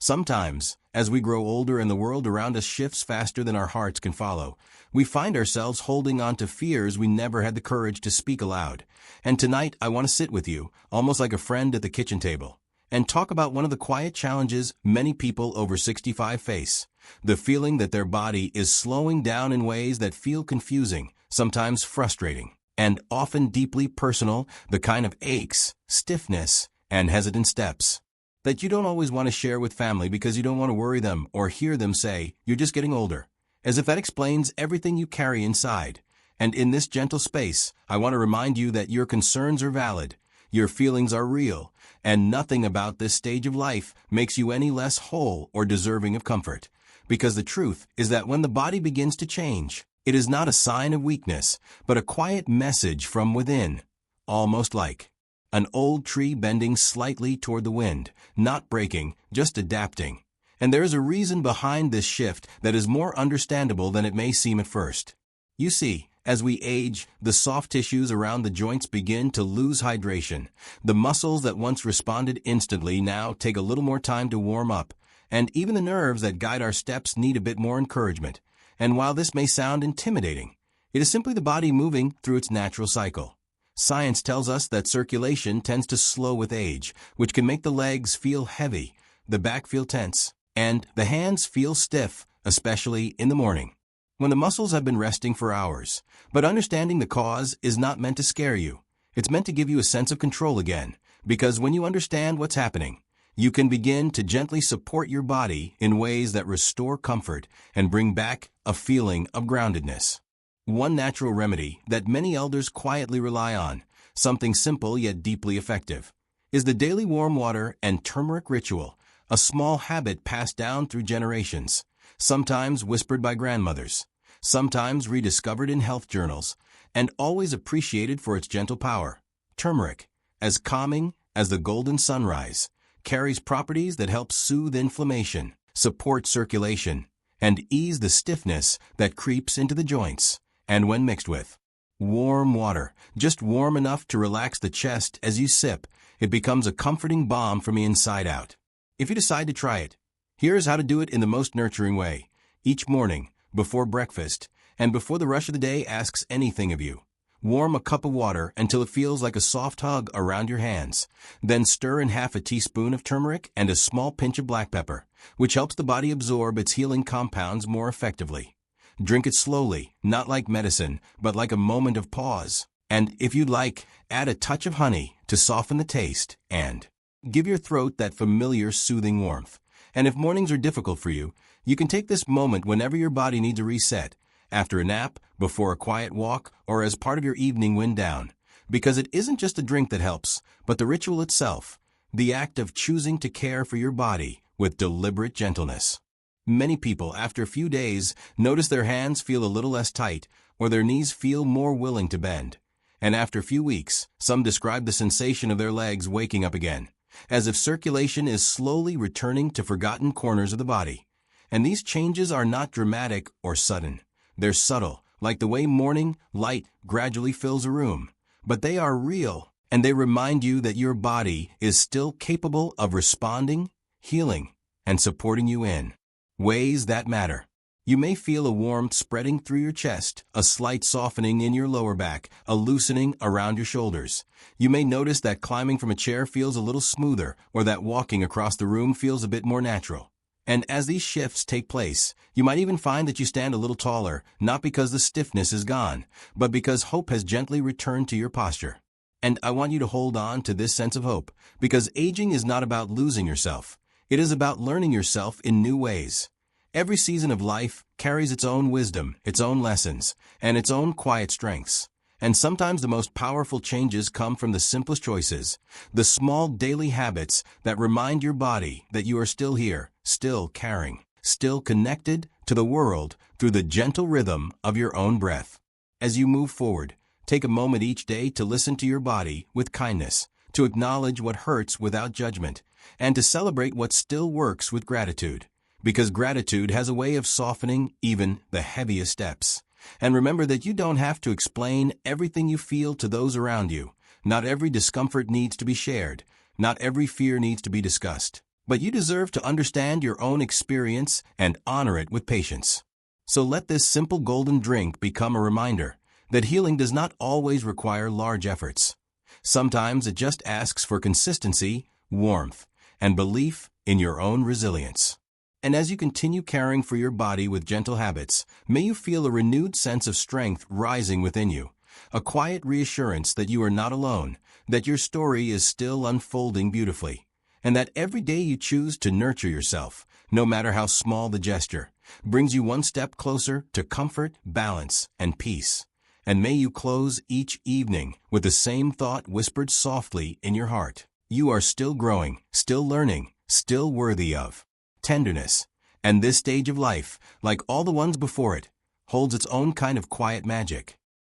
Sometimes, as we grow older and the world around us shifts faster than our hearts can follow, we find ourselves holding on to fears we never had the courage to speak aloud. And tonight, I want to sit with you, almost like a friend at the kitchen table, and talk about one of the quiet challenges many people over 65 face: the feeling that their body is slowing down in ways that feel confusing, sometimes frustrating, and often deeply personal, the kind of aches, stiffness, and hesitant steps that you don't always want to share with family because you don't want to worry them or hear them say, "You're just getting older," as if that explains everything you carry inside. And in this gentle space, I want to remind you that your concerns are valid, your feelings are real, and nothing about this stage of life makes you any less whole or deserving of comfort. Because the truth is that when the body begins to change, it is not a sign of weakness, but a quiet message from within, almost like an old tree bending slightly toward the wind, not breaking, just adapting. And there is a reason behind this shift that is more understandable than it may seem at first. You see, as we age, the soft tissues around the joints begin to lose hydration. The muscles that once responded instantly now take a little more time to warm up, and even the nerves that guide our steps need a bit more encouragement. And while this may sound intimidating, it is simply the body moving through its natural cycle. Science tells us that circulation tends to slow with age, which can make the legs feel heavy, the back feel tense, and the hands feel stiff, especially in the morning, when the muscles have been resting for hours. But understanding the cause is not meant to scare you. It's meant to give you a sense of control again, because when you understand what's happening, you can begin to gently support your body in ways that restore comfort and bring back a feeling of groundedness. One natural remedy that many elders quietly rely on, something simple yet deeply effective, is the daily warm water and turmeric ritual, a small habit passed down through generations, sometimes whispered by grandmothers, sometimes rediscovered in health journals, and always appreciated for its gentle power. Turmeric, as calming as the golden sunrise, carries properties that help soothe inflammation, support circulation, and ease the stiffness that creeps into the joints. And when mixed with warm water, just warm enough to relax the chest as you sip, it becomes a comforting balm from the inside out. If you decide to try it, here's how to do it in the most nurturing way. Each morning, before breakfast, and before the rush of the day asks anything of you, warm a cup of water until it feels like a soft hug around your hands. Then stir in half a teaspoon of turmeric and a small pinch of black pepper, which helps the body absorb its healing compounds more effectively. Drink it slowly, not like medicine, but like a moment of pause. And if you'd like, add a touch of honey to soften the taste and give your throat that familiar soothing warmth. And if mornings are difficult for you, you can take this moment whenever your body needs a reset, after a nap, before a quiet walk, or as part of your evening wind down. Because it isn't just the drink that helps, but the ritual itself, the act of choosing to care for your body with deliberate gentleness. Many people, after a few days, notice their hands feel a little less tight, or their knees feel more willing to bend. And after a few weeks, some describe the sensation of their legs waking up again, as if circulation is slowly returning to forgotten corners of the body. And these changes are not dramatic or sudden. They're subtle, like the way morning light gradually fills a room. But they are real, and they remind you that your body is still capable of responding, healing, and supporting you in ways that matter. You may feel a warmth spreading through your chest, a slight softening in your lower back, a loosening around your shoulders. You may notice that climbing from a chair feels a little smoother, or that walking across the room feels a bit more natural. And as these shifts take place, you might even find that you stand a little taller, not because the stiffness is gone, but because hope has gently returned to your posture. And I want you to hold on to this sense of hope, because aging is not about losing yourself. It is about learning yourself in new ways. Every season of life carries its own wisdom, its own lessons, and its own quiet strengths. And sometimes the most powerful changes come from the simplest choices, the small daily habits that remind your body that you are still here, still caring, still connected to the world through the gentle rhythm of your own breath. As you move forward, take a moment each day to listen to your body with kindness, to acknowledge what hurts without judgment, and to celebrate what still works with gratitude. Because gratitude has a way of softening even the heaviest steps. And remember that you don't have to explain everything you feel to those around you. Not every discomfort needs to be shared. Not every fear needs to be discussed. But you deserve to understand your own experience and honor it with patience. So let this simple golden drink become a reminder that healing does not always require large efforts. Sometimes it just asks for consistency, warmth, and belief in your own resilience. And as you continue caring for your body with gentle habits, may you feel a renewed sense of strength rising within you, a quiet reassurance that you are not alone, that your story is still unfolding beautifully, and that every day you choose to nurture yourself, no matter how small the gesture, brings you one step closer to comfort, balance, and peace. And may you close each evening with the same thought whispered softly in your heart. You are still growing, still learning, still worthy of tenderness. And this stage of life, like all the ones before it, holds its own kind of quiet magic.